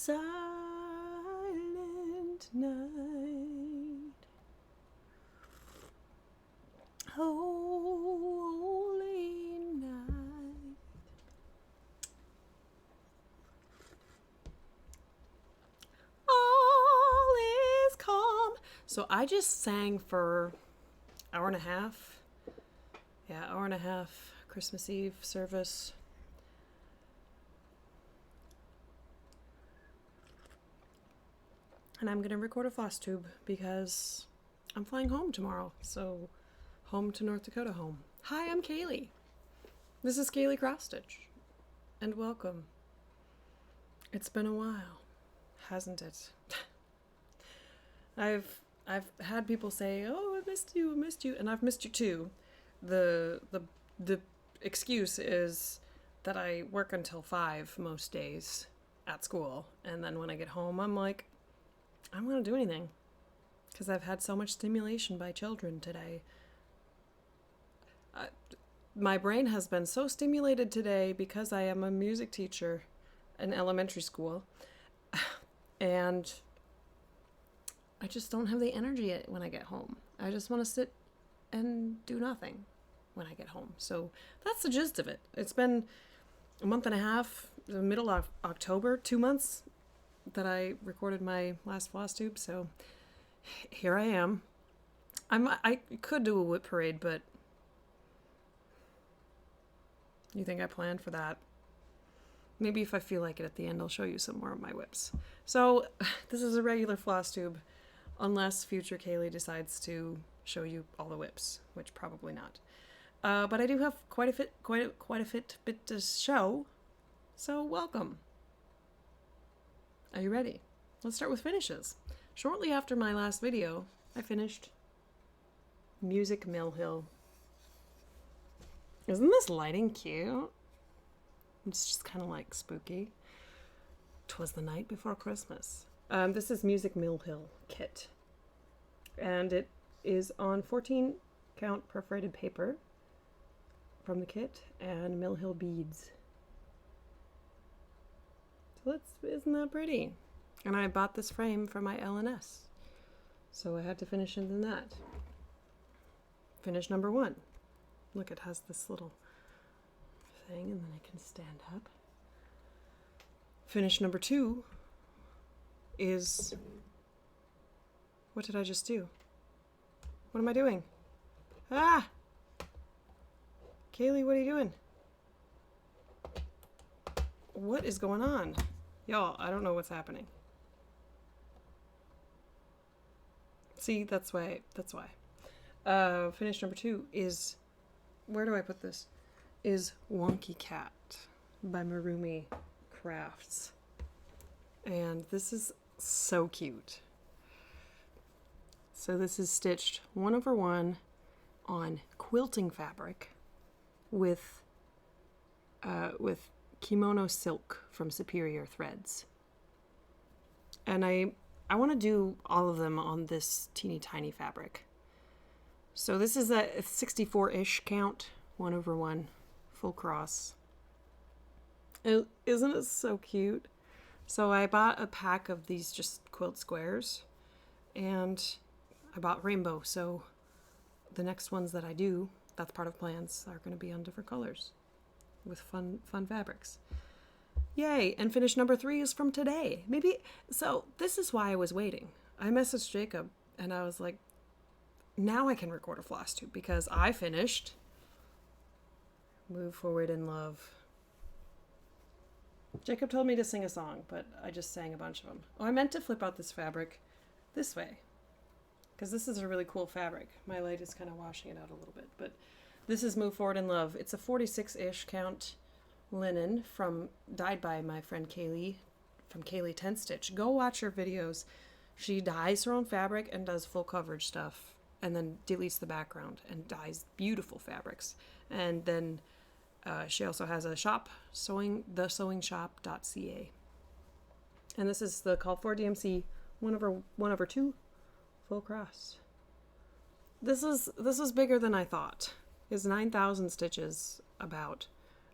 silent night. Holy night. All is calm. So I just sang for hour and a half. Yeah, hour and a half. Christmas Eve service. And I'm going to record a Flosstube because I'm flying home tomorrow. So, home to North Dakota home. Hi, I'm Kaylee. This is Kaylee Cross-Stitch. And welcome. It's been a while, hasn't it? I've had people say, "Oh, I missed you," and I've missed you too. The excuse is that I work until 5 most days at school, and then when I get home, I'm like, I don't want to do anything because I've had so much stimulation by children today. My brain has been so stimulated today because I am a music teacher in elementary school, and I just don't have the energy when I get home. I just want to sit and do nothing when I get home. So that's the gist of it. It's been a month and a half, the middle of October, 2 months that I recorded my last Flosstube, so here I am. I could do a whip parade, but you think I planned for that? Maybe if I feel like it at the end, I'll show you some more of my whips. So this is a regular Flosstube, unless future Kaylee decides to show you all the whips, which probably not. But I do have quite a bit to show, so welcome. Are you ready? Let's start with finishes. Shortly after my last video, I finished Music Mill Hill. Isn't this lighting cute? It's just kind of like spooky. 'Twas the night before Christmas. This is Music Mill Hill kit. And it is on 14 count perforated paper from the kit and Mill Hill beads. So isn't that pretty? And I bought this frame for my LNS. So I had to finish it in that. Finish number 1. Look, it has this little thing and then I can stand up. Finish number 2 is... What did I just do? What am I doing? Ah! Kaylee, what are you doing? What is going on? Y'all, I don't know what's happening. See, that's why. Finish number 2 is... Where do I put this? Is Wonky Cat by Marumi Crafts. And this is so cute. So this is stitched 1/1 on quilting fabric with kimono silk from Superior Threads. And I want to do all of them on this teeny tiny fabric. So this is a 64-ish count, 1/1, full cross. Isn't it so cute? So I bought a pack of these just quilt squares, and I bought rainbow, so the next ones that I do, that's part of plans, are going to be on different colors with fun fabrics. Yay! And finish number 3 is from today. So this is why I was waiting. I messaged Jacob and I was like, now I can record a Flosstube because I finished Move Forward in Love. Jacob told me to sing a song, but I just sang a bunch of them. Oh, I meant to flip out this fabric this way because this is a really cool fabric. My light is kind of washing it out a little bit, but this is Move Forward in Love. It's a 46-ish count linen dyed by my friend Kaylee from Kaylee 10 Stitch. Go watch her videos. She dyes her own fabric and does full coverage stuff and then deletes the background and dyes beautiful fabrics. And then she also has a shop, thesewingshop.ca. And this is the Call for DMC 1/2 full cross. This is bigger than I thought. It's 9,000 stitches about.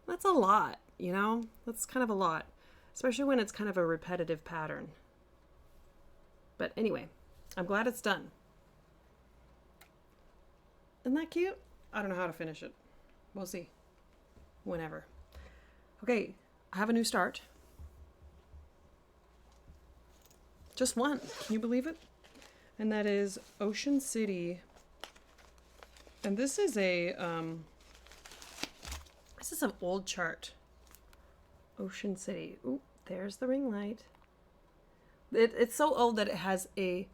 That's a lot, you know? That's kind of a lot. especially when it's kind of a repetitive pattern. But anyway, I'm glad it's done. Isn't that cute? I don't know how to finish it. We'll see. Whenever. Okay, I have a new start. Just one. Can you believe it? And that is Ocean City. And this is an old chart. Ocean City. Ooh, there's the ring light. It's so old that it has a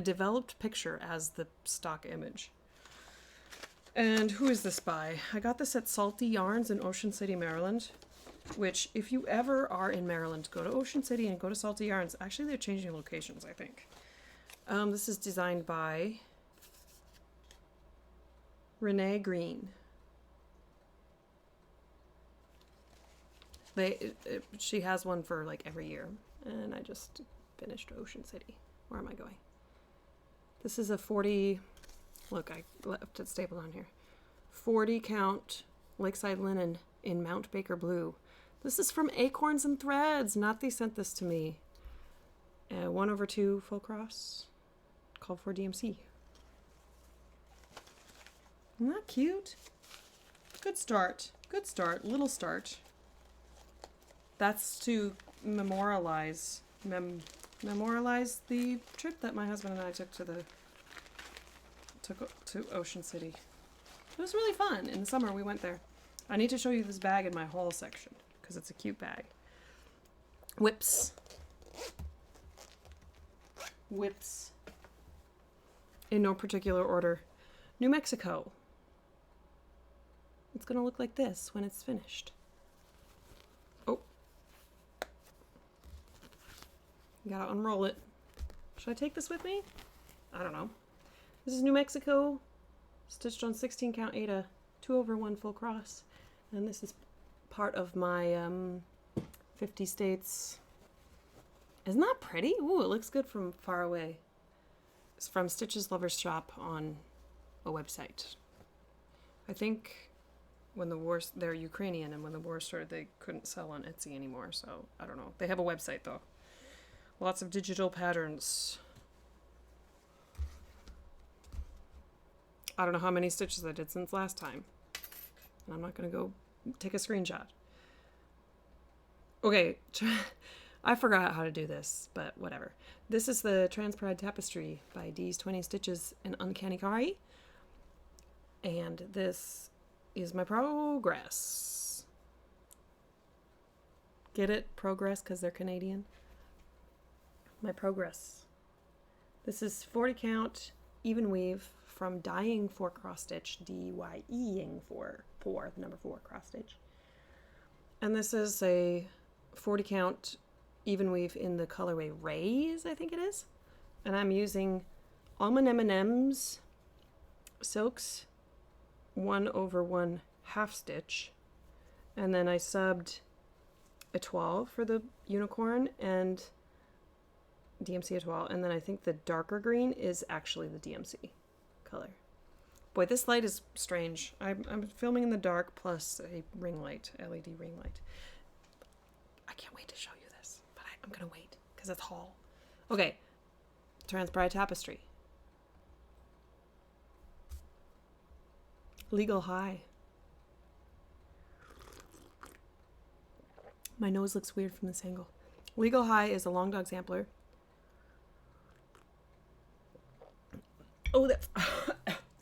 developed picture as the stock image. And who is this by? I got this at Salty Yarns in Ocean City, Maryland. Which, if you ever are in Maryland, go to Ocean City and go to Salty Yarns. Actually, they're changing locations, I think. This is designed by Renee Green. She has one for like every year. And I just finished Ocean City. Where am I going? This is a 40... Look, I left it stapled on here. 40 count Lakeside Linen in Mount Baker Blue. This is from Acorns and Threads. Not they sent this to me. 1/2 full cross. Called for DMC. Isn't that cute? Good start. Good start. Little start. That's to memorialize the trip that my husband and I took to Ocean City. It was really fun. In the summer we went there. I need to show you this bag in my haul section because it's a cute bag. Whips. Whips. In no particular order. New Mexico. It's going to look like this when it's finished. Oh. You gotta unroll it. Should I take this with me? I don't know. This is New Mexico, stitched on 16 count Aida, 2/1 full cross. And this is part of my 50 states. Isn't that pretty? Ooh, it looks good from far away. It's from Stitches Lovers Shop on a website. I think when the war, they're Ukrainian, and when the war started, they couldn't sell on Etsy anymore. So I don't know. They have a website though. Lots of digital patterns. I don't know how many stitches I did since last time. And I'm not going to go take a screenshot. Okay, I forgot how to do this, but whatever. This is the Trans Pride Tapestry by D's 20 Stitches and Uncanny Kari. And this is my progress. Get it? Progress, because they're Canadian. My progress. This is 40 count, even weave, from Dying for Cross Stitch, D-Y-E-ing for the number 4 cross stitch. And this is a 40 count even weave in the colorway Rays, I think it is. And I'm using Almond M&M's Silks 1/1 half stitch. And then I subbed Etoile for the unicorn and DMC Etoile. And then I think the darker green is actually the DMC color. Boy, this light is strange. I'm filming in the dark plus a ring light, LED ring light. I can't wait to show you this, but I'm gonna wait because it's haul. Okay, Trans Pride Tapestry. Legal High. My nose looks weird from this angle. Legal High is a long dog sampler. Oh, that's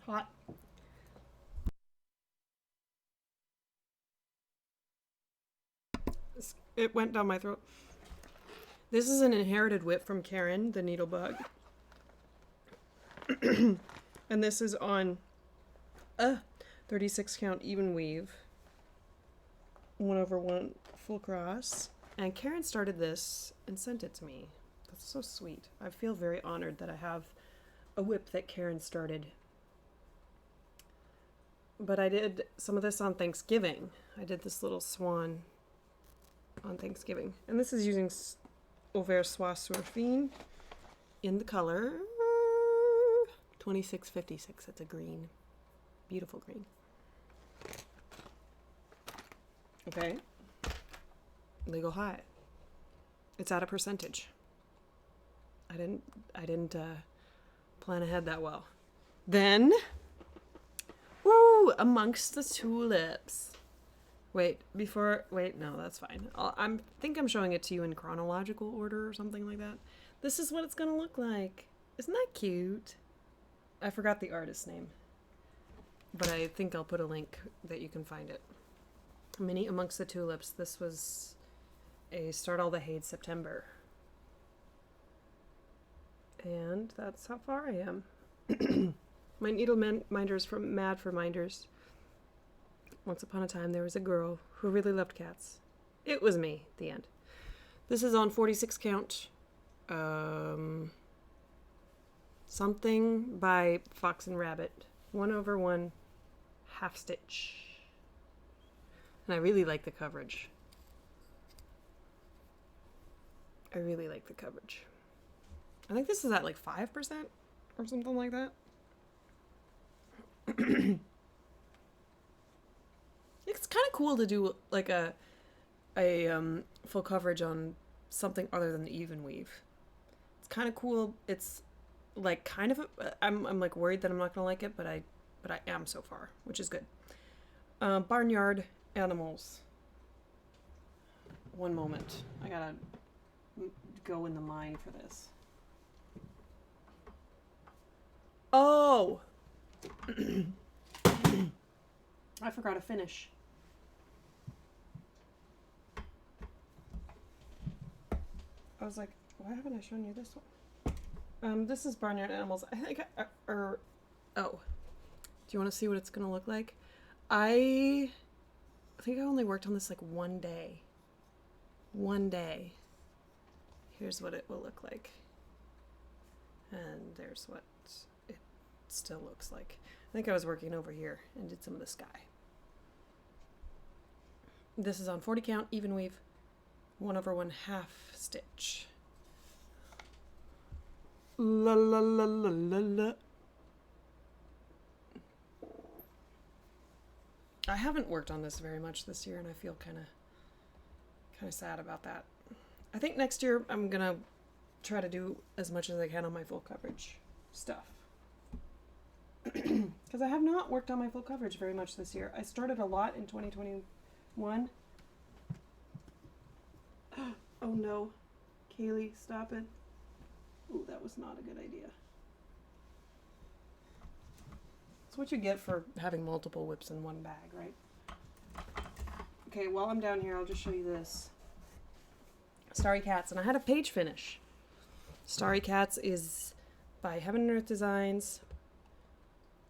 hot. It went down my throat. This is an inherited whip from Karen, the needlebug. And this is on 36 count even weave. 1/1 full cross. And Karen started this and sent it to me. That's so sweet. I feel very honored that I have a whip that Karen started. But I did some of this on Thanksgiving. I did this little swan on Thanksgiving. And this is using Auvert Soie Surfing in the color 2656. It's a green. Beautiful green. Okay. They go high. It's at a percentage. I didn't plan ahead that well. Then, woo, amongst the tulips. Wait, no, that's fine. I think I'm showing it to you in chronological order or something like that. This is what it's gonna look like. Isn't that cute? I forgot the artist's name, but I think I'll put a link that you can find it. Mini Amongst the Tulips. This was a Start All the Hate September. And that's how far I am. My needle minders from Mad for Minders. Once upon a time, there was a girl who really loved cats. It was me. The end. This is on 46 count. Something by Fox and Rabbit. 1/1 half stitch. And I really like the coverage. I really like the coverage. I think this is at like 5% or something like that. It's kind of cool to do like a full coverage on something other than the even weave. It's kind of cool. It's like kind of I'm like worried that I'm not gonna like it, but I am so far, which is good. Barnyard Animals. One moment, I gotta go in the mind for this. Oh, I forgot to finish. I was like, why haven't I shown you this one? This is Barnyard Animals. I think, oh, do you want to see what it's gonna look like? I think I only worked on this like one day. One day. Here's what it will look like. And there's what it still looks like. I think I was working over here and did some of the sky. This is on 40 count, even weave, 1/1 half stitch. La la la la la la. I haven't worked on this very much this year, and I feel kind of sad about that. I think next year I'm gonna try to do as much as I can on my full coverage stuff. Because I have not worked on my full coverage very much this year. I started a lot in 2021. Oh no. Kaylee, stop it. Ooh, that was not a good idea. That's what you get for having multiple whips in one bag, right? Okay, while I'm down here, I'll just show you this. Starry Cats, and I had a page finish. Starry Cats is by Heaven and Earth Designs.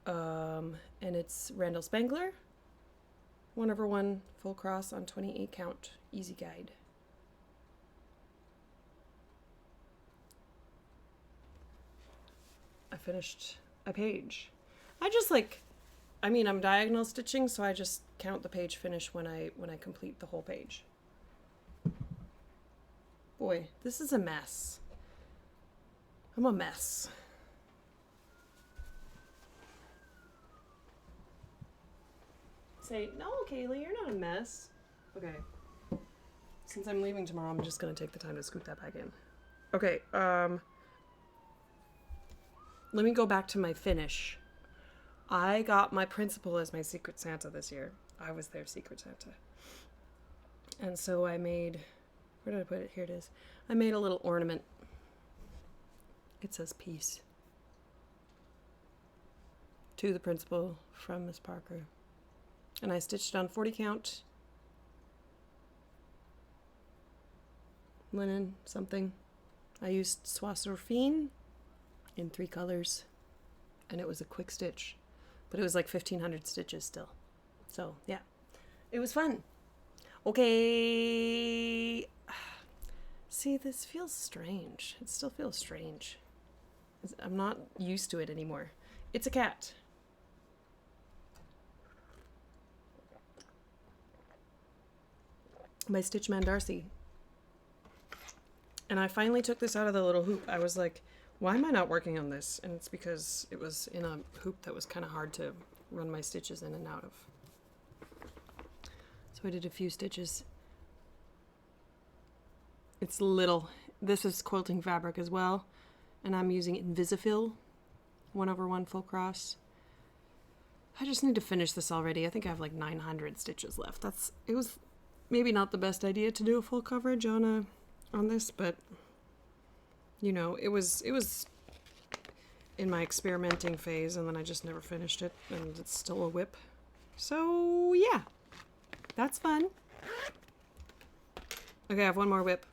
And it's Randall Spangler. 1/1 full cross on 28 count. Easy guide. I finished a page. I'm diagonal stitching, so I just count the page finish when I complete the whole page. Boy, this is a mess. I'm a mess. Say, no, Kaylee, you're not a mess. Okay. Since I'm leaving tomorrow, I'm just going to take the time to scoot that back in. Okay, let me go back to my finish. I got my principal as my Secret Santa this year. I was their Secret Santa. And so I made, where did I put it? Here it is. I made a little ornament. It says peace. To the principal from Miss Parker. And I stitched on 40 count. Linen, something. I used Soie in 3 colors. And it was a quick stitch. But it was like 1,500 stitches still. So, yeah. It was fun. Okay. See, this feels strange. It still feels strange. I'm not used to it anymore. It's a cat. By Stitchman Darcy. And I finally took this out of the little hoop. I was like, why am I not working on this? And it's because it was in a hoop that was kind of hard to run my stitches in and out of. So I did a few stitches. It's little. This is quilting fabric as well. And I'm using Invisifil 1/1 full cross. I just need to finish this already. I think I have like 900 stitches left. It was maybe not the best idea to do a full coverage on this, but you know, it was in my experimenting phase, and then I just never finished it, and it's still a whip. So yeah, that's fun. Okay, I have one more whip,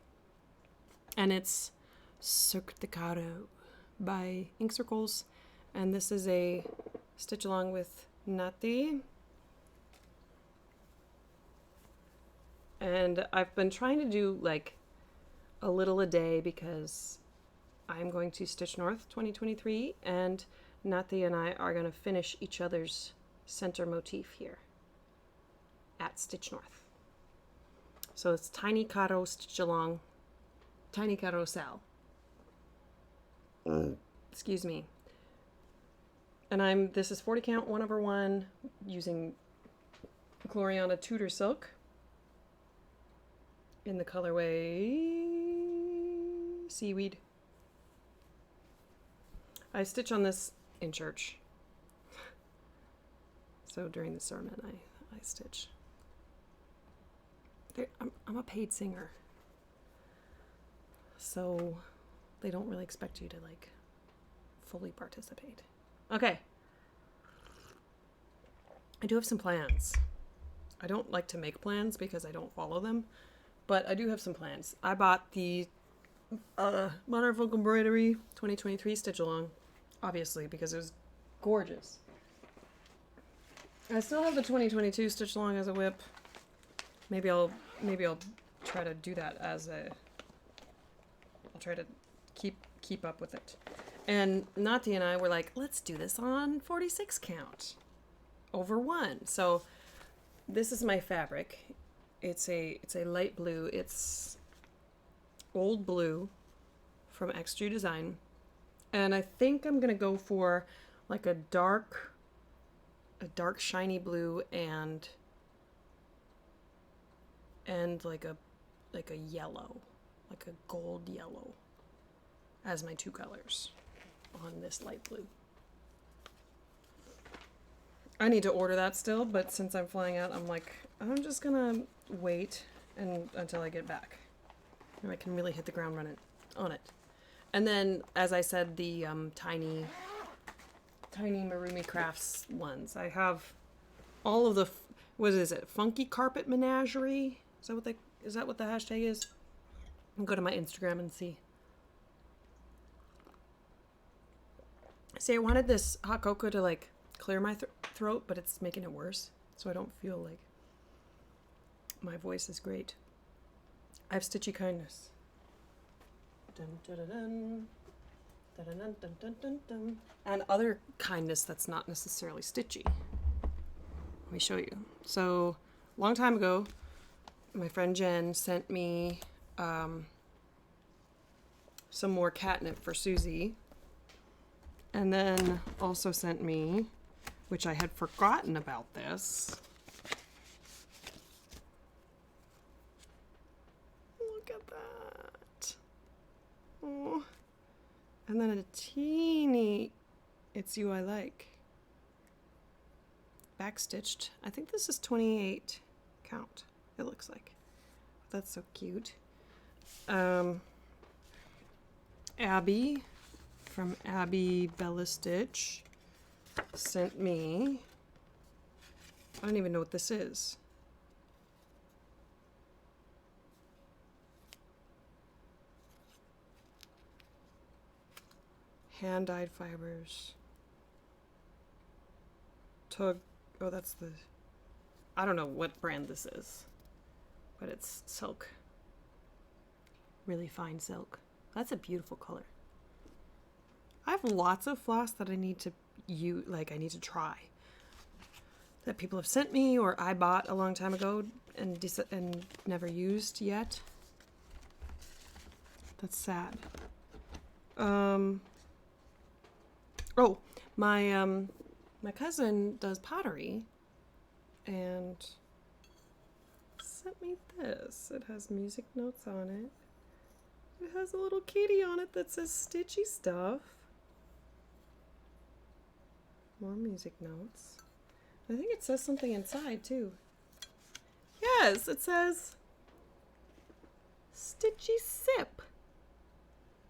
and it's Certificado by Ink Circles, and this is a stitch along with Nati. And I've been trying to do like a little a day because I'm going to Stitch North 2023, and Nati and I are going to finish each other's center motif here at Stitch North. So it's Tiny Caro Stitch Along, Tiny Carousel. Excuse me. And this is 40 count 1/1 using Gloriana Tudor Silk in the colorway Seaweed. I stitch on this in church. So during the sermon, I stitch. I'm a paid singer. So they don't really expect you to like fully participate. Okay. I do have some plans. I don't like to make plans because I don't follow them, but I do have some plans. I bought the Modern Folk Embroidery 2023 stitch along, obviously, because it was gorgeous. I still have the 2022 stitch along as a whip. Maybe I'll try to do that as I'll try to keep up with it. And Nati and I were like, let's do this on 46 count over 1. So this is my fabric. It's a light blue. It's old blue from XG Design. And I think I'm going to go for like a dark shiny blue and like a yellow, like a gold yellow as my 2 colors on this light blue. I need to order that still, but since I'm flying out, I'm like, I'm just gonna wait until I get back, and I can really hit the ground running on it. And then, as I said, the tiny Marumi Crafts ones. I have all of the what is it? Funky Carpet Menagerie? Is that what the hashtag is? I'll go to my Instagram and see. See, I wanted this hot cocoa to like clear my throat, but it's making it worse, so I don't feel like my voice is great. I have Stitchy Kindness. Dun, dun, dun, dun. Dun, dun, dun, dun, dun, dun. And other kindness that's not necessarily stitchy. Let me show you. So, a long time ago, my friend Jen sent me some more catnip for Susie. And then also sent me, which I had forgotten about this. Look at that. Oh. And then a teeny It's You I Like. Backstitched. I think this is 28 count, it looks like. That's so cute. Abby from Abby Bella Stitch sent me, I don't even know what this is. Hand-dyed fibers. Tug, oh, that's the, I don't know what brand this is, but it's silk. Really fine silk. That's a beautiful color. I have lots of floss that I need to I need to try. That people have sent me or I bought a long time ago and never used yet. That's sad. Oh, my cousin does pottery and sent me this. It has music notes on it. It has a little kitty on it that says Stitchy Stuff. More music notes. I think it says something inside too. Yes, it says Stitchy Sip.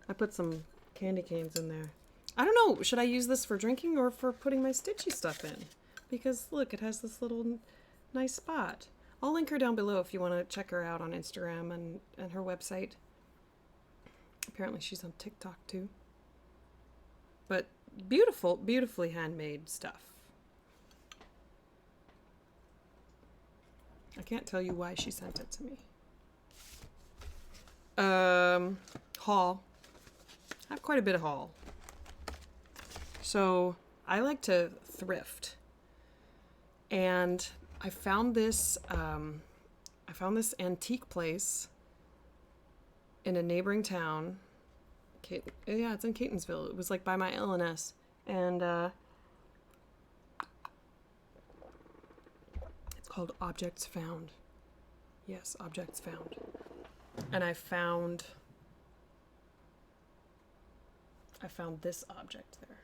I put some candy canes in there. I don't know, should I use this for drinking or for putting my Stitchy stuff in? Because look, it has this little nice spot. I'll link her down below if you want to check her out on Instagram and her website. Apparently she's on TikTok too. But beautiful, beautifully handmade stuff. I can't tell you why she sent it to me. Haul. I have quite a bit of haul. So I like to thrift. And I found this antique place in a neighboring town. Yeah, it's in Catonsville. It was like by my LNS. And it's called Objects Found. Yes, Objects Found. And I found this object there.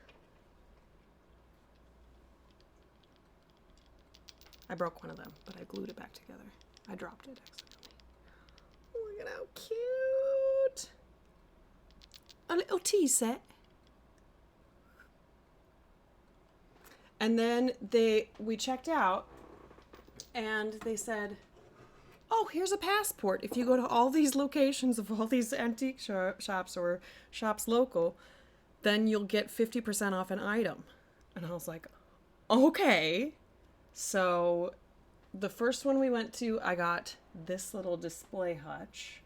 I broke one of them, but I glued it back together. I dropped it accidentally. Look at how cute. A little tea set. And then we checked out and they said, oh, here's a passport. If you go to all these locations of all these antique shops or shops local, then you'll get 50% off an item. And I was like, okay. So the first one we went to, I got this little display hutch,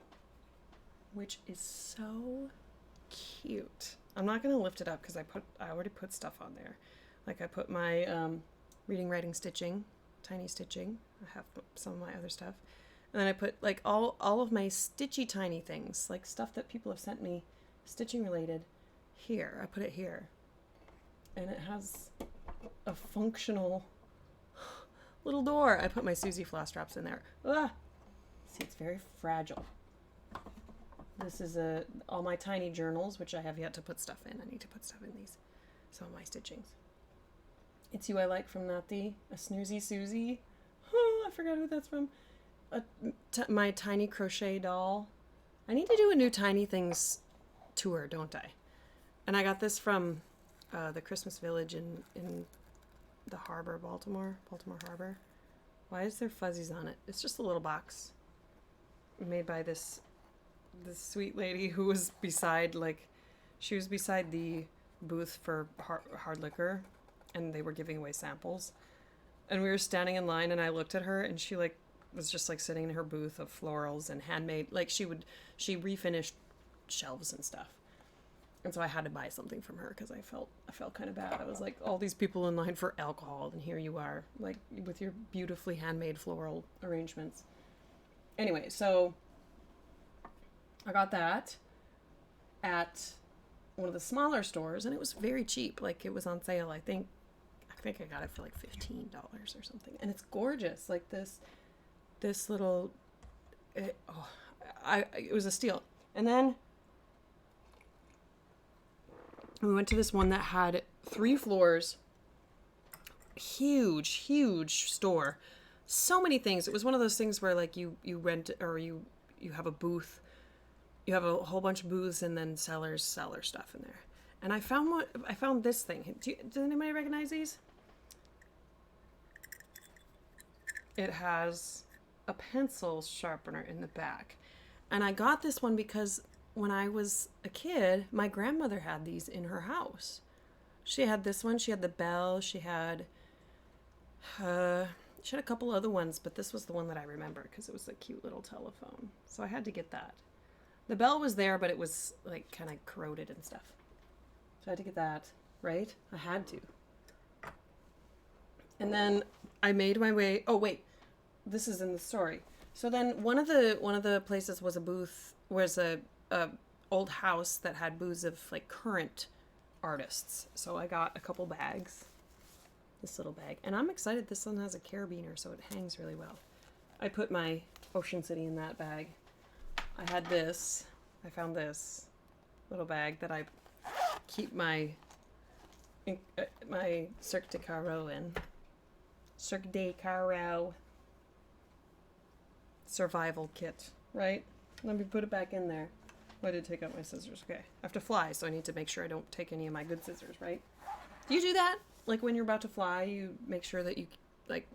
which is so cute. I'm not going to lift it up because I already put stuff on there. Like I put my reading, writing, stitching, tiny stitching. I have some of my other stuff. And then I put like all of my stitchy tiny things, like stuff that people have sent me stitching related here. I put it here. And it has a functional little door. I put my Susie floss drops in there. Ah! See, it's very fragile. This is all my tiny journals, which I have yet to put stuff in. I need to put stuff in these. Some of my stitchings. It's You I Like from Natty. A Snoozy Susie. Oh, I forgot who that's from. My tiny crochet doll. I need to do a new Tiny Things tour, don't I? And I got this from the Christmas Village in the harbor, Baltimore Harbor. Why is there fuzzies on it? It's just a little box made by this sweet lady who was beside the booth for hard liquor, and they were giving away samples. And we were standing in line, and I looked at her, and she was just sitting in her booth of florals and handmade. She refinished shelves and stuff. And so I had to buy something from her because I felt kind of bad. I was like, all these people in line for alcohol, and here you are, like, with your beautifully handmade floral arrangements. Anyway, so I got that at one of the smaller stores, and it was very cheap. Like, it was on sale. I think I got it for like $15 or something. And it's gorgeous. Like this little, it was a steal. And then we went to this one that had 3 floors. Huge store. So many things. It was one of those things where like you rent or you have a booth. You have a whole bunch of booths and then sellers sell their stuff in there. And I found this thing. Does anybody recognize these? It has a pencil sharpener in the back. And I got this one because when I was a kid, my grandmother had these in her house. She had this one. She had the bell. She had a couple other ones, but this was the one that I remember because it was a cute little telephone. So I had to get that. The bell was there, but it was like kind of corroded and stuff. So I had to get that, right? I had to. And then I made my way. Oh wait, this is in the story. So then one of the places was a old house that had booths of like current artists. So I got a couple bags. This little bag, and I'm excited. This one has a carabiner, so it hangs really well. I put my Ocean City in that bag. I had this. I found this little bag that I keep my Cirque de Caro in. Cirque de Caro survival kit, right? Let me put it back in there. Oh, I did take out my scissors. Okay. I have to fly, so I need to make sure I don't take any of my good scissors, right? Do you do that? Like when you're about to fly, you make sure that you like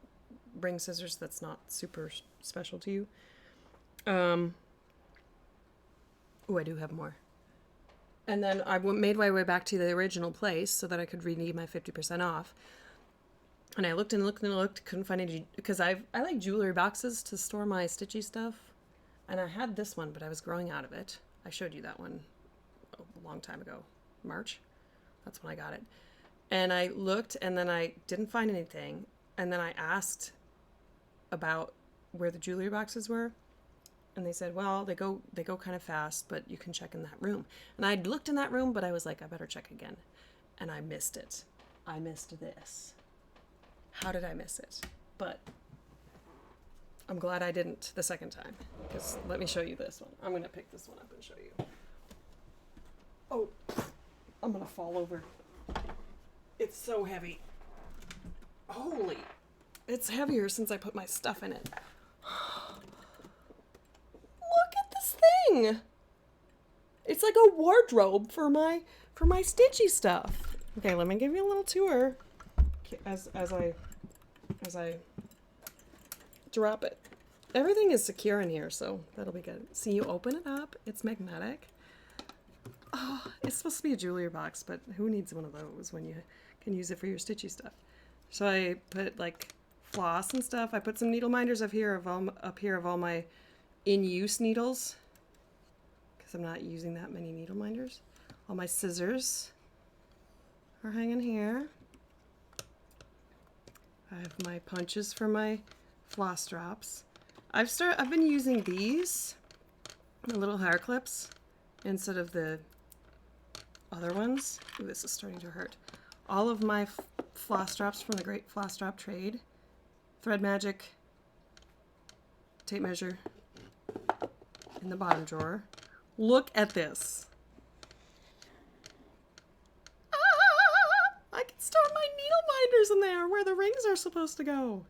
bring scissors that's not super special to you. Oh, I do have more. And then I made my way back to the original place so that I could redeem my 50% off. And I looked and looked and looked, couldn't find any, because I like jewelry boxes to store my stitchy stuff. And I had this one, but I was growing out of it. I showed you that one a long time ago. March. That's when I got it. And I looked, and then I didn't find anything. And then I asked about where the jewelry boxes were. And they said, well, they go kind of fast, but you can check in that room. And I looked in that room, but I was like, I better check again. And I missed it. I missed this. How did I miss it? But I'm glad I didn't the second time. Because let me show you this one. I'm going to pick this one up and show you. Oh, I'm going to fall over. It's so heavy. Holy. It's heavier since I put my stuff in it. Look at this thing. It's like a wardrobe for my stitchy stuff. Okay, let me give you a little tour as I drop it. Everything is secure in here, so that'll be good. See, you open it up. It's magnetic. Oh, it's supposed to be a jewelry box, but who needs one of those when you can use it for your stitchy stuff? So I put like floss and stuff. I put some needle minders up here of all my in-use needles, because I'm not using that many needle minders. All my scissors are hanging here. I have my punches for my floss drops. I've been using these, the little hair clips, instead of the other ones. Ooh, this is starting to hurt. All of my floss drops from the Great Floss Drop Trade. Thread Magic tape measure in the bottom drawer. Look at this. I can store my needle minders in there where the rings are supposed to go.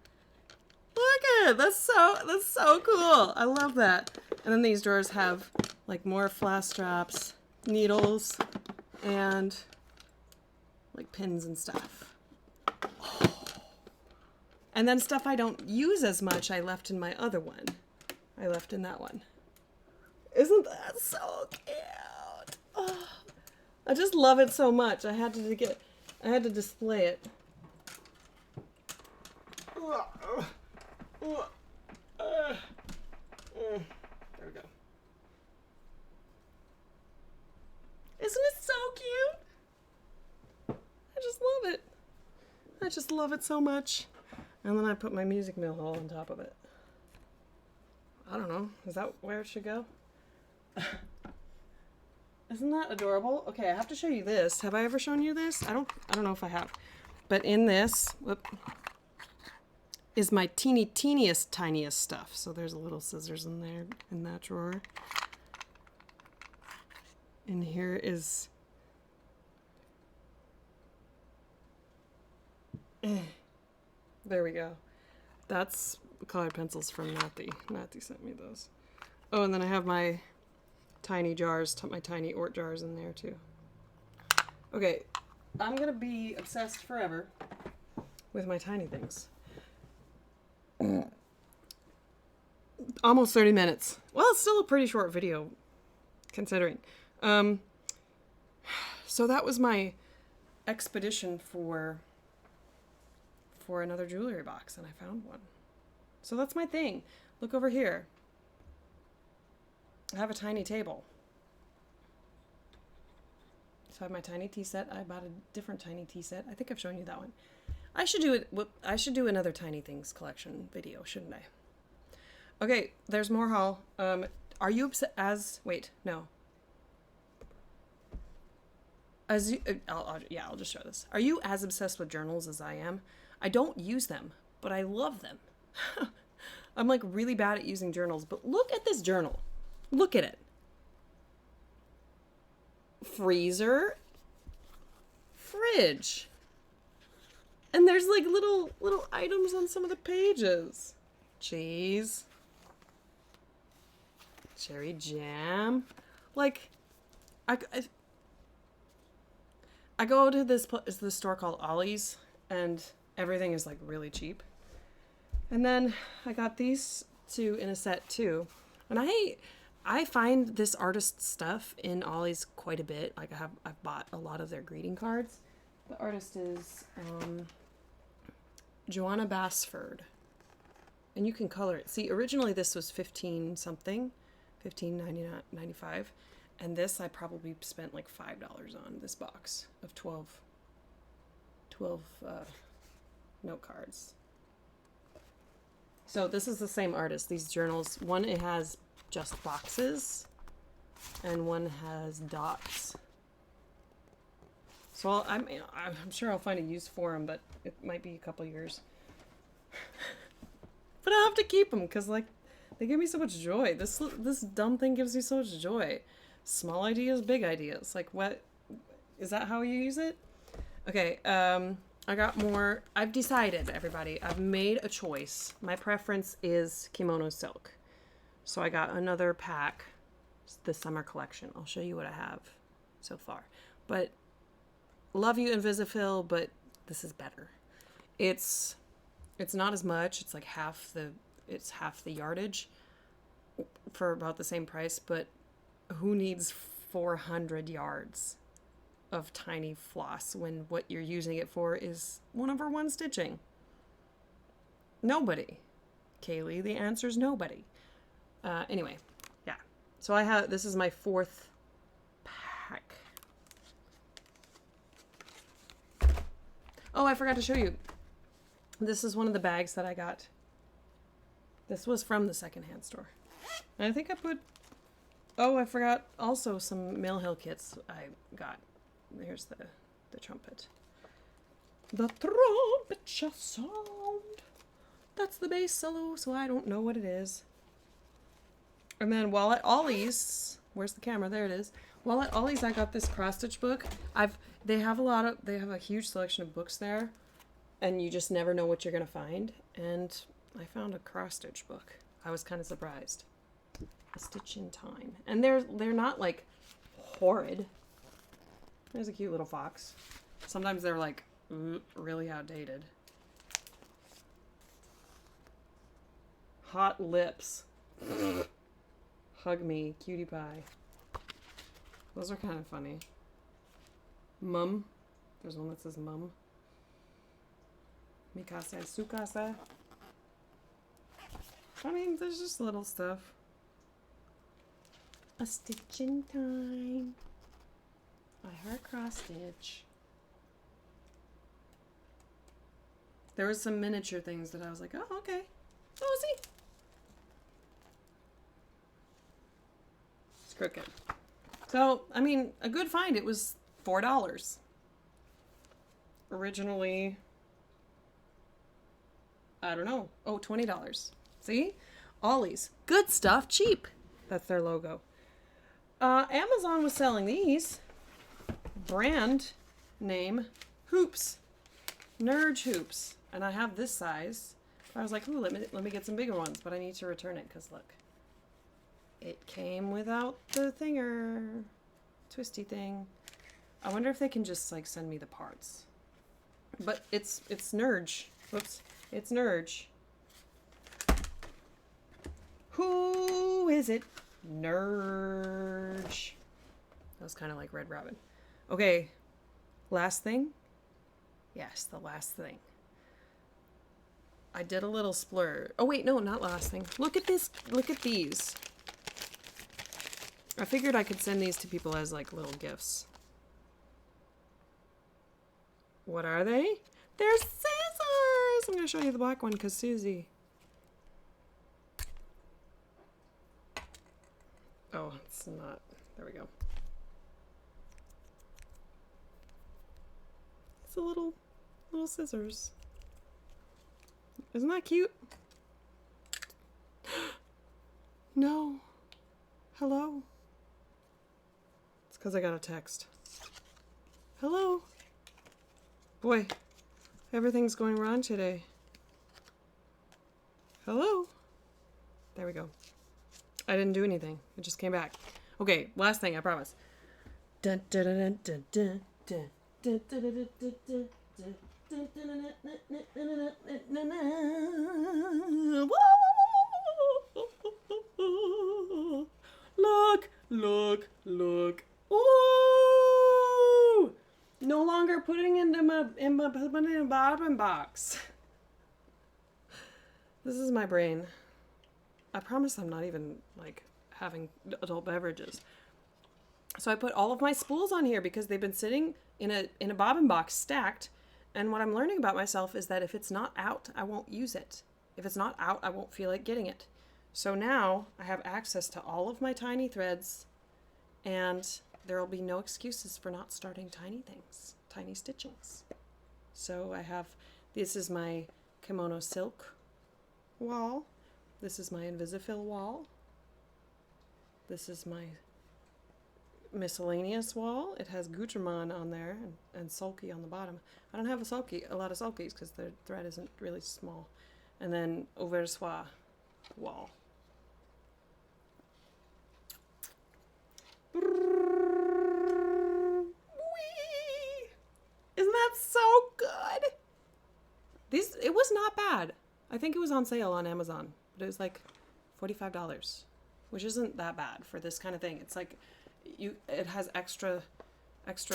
Look at it. That's so cool. I love that. And then these drawers have like more floss drops, needles, and like pins and stuff. Oh. And then stuff I don't use as much I left in my other one. I left in that one. Isn't that so cute? Oh, I just love it so much. I had to display it. There we go. Isn't it so cute? I just love it. I just love it so much. And then I put my music mill hole on top of it. I don't know. Is that where it should go? Isn't that adorable? Okay, I have to show you this. Have I ever shown you this? I don't know if I have. But in this, is my teeniest, tiniest stuff. So there's a little scissors in there, in that drawer. And here is... There we go. That's colored pencils from Nathy. Nathy sent me those. Oh, and then I have my tiny jars, my tiny Ort jars in there too. Okay, I'm gonna be obsessed forever with my tiny things. Almost 30 minutes. Well, it's still a pretty short video, considering. So that was my expedition for another jewelry box, and I found one. So that's my thing. Look over here. I have a tiny table. So I have my tiny tea set. I bought a different tiny tea set. I think I've shown you that one. I should do it. I should do another tiny things collection video, shouldn't I? Okay, there's more haul. Are you wait, no. I'll just show this. Are you as obsessed with journals as I am? I don't use them, but I love them. I'm like really bad at using journals, but look at this journal. Look at it. freezer, fridge. And there's like little items on some of the pages. Cheese. Cherry jam. Like, I go to this store called Ollie's, and everything is like really cheap. And then I got these two in a set too. And I find this artist stuff in Ollie's quite a bit. Like I've bought a lot of their greeting cards. The artist is Joanna Bassford. And you can color it. See, originally this was $15 something, $15.95, and this I probably spent like $5 on this box of 12 note cards. So this is the same artist. These journals, one it has just boxes, and one has dots. So I'm sure I'll find a use for them, but it might be a couple years. But I'll have to keep them because like they give me so much joy. This dumb thing gives me so much joy. Small ideas, big ideas. Like what? Is that how you use it? Okay. I got more. I've decided, everybody. I've made a choice. My preference is kimono silk. So I got another pack. The summer collection. I'll show you what I have so far. But love you Invisifil, but this is better. It's not as much. It's like half the yardage for about the same price, but who needs 400 yards of tiny floss when what you're using it for is 1/1 stitching? Nobody. Kaylee, the answer's nobody. Anyway, yeah. So this is my 4th pack. Oh, I forgot to show you. This is one of the bags that I got. This was from the secondhand store. And I think I put... Oh, I forgot also some Mill Hill kits I got. Here's the trumpet. The trumpet shall sound. That's the bass solo, so I don't know what it is. And then while at Ollie's... Where's the camera? There it is. While at Ollie's, I got this cross-stitch book. They have a huge selection of books there. And you just never know what you're going to find. And I found a cross-stitch book. I was kind of surprised. A Stitch in Time. And they're not, like, horrid. There's a cute little fox. Sometimes they're, like, really outdated. Hot Lips. Hug Me, Cutie Pie. Those are kind of funny. Mum. There's one that says Mum. Mikasa, Sukasa. I mean, there's just little stuff. A Stitch in Time. By Heart Cross Stitch. There was some miniature things that I was like, oh, okay. Oh, see? It's crooked. So, I mean, a good find. It was $4. Originally... I don't know. Oh, $20. See? Ollie's. Good stuff, cheap. That's their logo. Amazon was selling these. Brand name hoops. Nurge hoops. And I have this size. I was like, ooh, let me get some bigger ones, but I need to return it because look. It came without the thinger. Twisty thing. I wonder if they can just like send me the parts. But it's Nurge. Whoops. It's Nurge. Who is it? Nurge. That was kind of like Red Robin. Okay. Last thing? Yes, the last thing. I did a little splurge. Oh, wait, no, not last thing. Look at this. Look at these. I figured I could send these to people as like little gifts. What are they? They're scissors! I'm going to show you the black one because Susie. Oh, it's not. There we go. It's a little scissors. Isn't that cute? No. Hello. It's because I got a text. Hello. Boy, everything's going wrong today. Hello. There we go. I didn't do anything. It just came back. Okay, last thing, I promise. Dun, dun, dun, dun, dun, dun, dun, dun, dun, dun, dun, dun. Look, look, look. Ooh! No longer putting into my bottom box. This is my brain. I promise I'm not even like having adult beverages. So I put all of my spools on here because they've been sitting in a bobbin box stacked. And what I'm learning about myself is that if it's not out, I won't use it. If it's not out, I won't feel like getting it. So now I have access to all of my tiny threads, and there will be no excuses for not starting tiny things, tiny stitchings. So I have, this is my kimono silk wall. This is my Invisifil wall. This is my miscellaneous wall. It has Gutermann on there and sulky on the bottom. I don't have a lot of sulkies because the thread isn't really small. And then Oversois wall. Isn't that so good? It was not bad. I think it was on sale on Amazon, but it was like $45, which isn't that bad for this kind of thing. It's like it has extra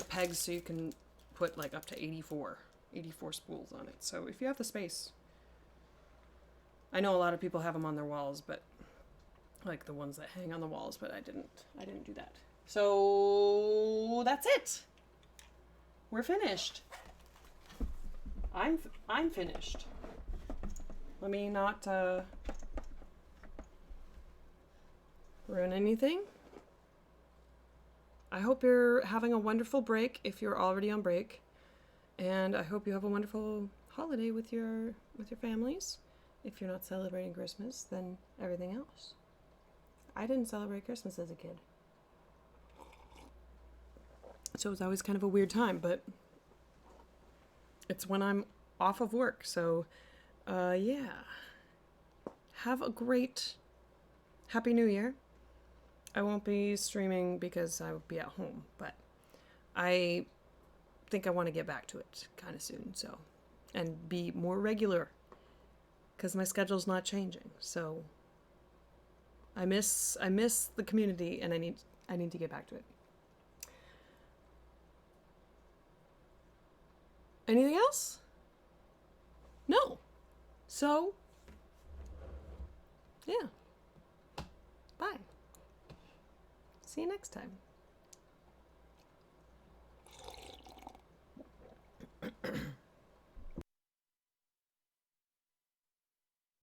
pegs, so you can put like up to 84 spools on it. So if you have the space, I know a lot of people have them on their walls, but like the ones that hang on the walls, but I didn't do that. So that's it. We're finished. I'm finished. Let me not ruin anything. I hope you're having a wonderful break if you're already on break, and I hope you have a wonderful holiday with your families. If you're not celebrating Christmas, then everything else. I didn't celebrate Christmas as a kid, so it was always kind of a weird time, but it's when I'm off of work, so yeah. Have a great Happy New Year. I won't be streaming because I will be at home, but I think I want to get back to it kind of soon, so, and be more regular because my schedule's not changing. So I miss the community, and I need to get back to it. Anything else? No. So yeah. Bye. See you next time.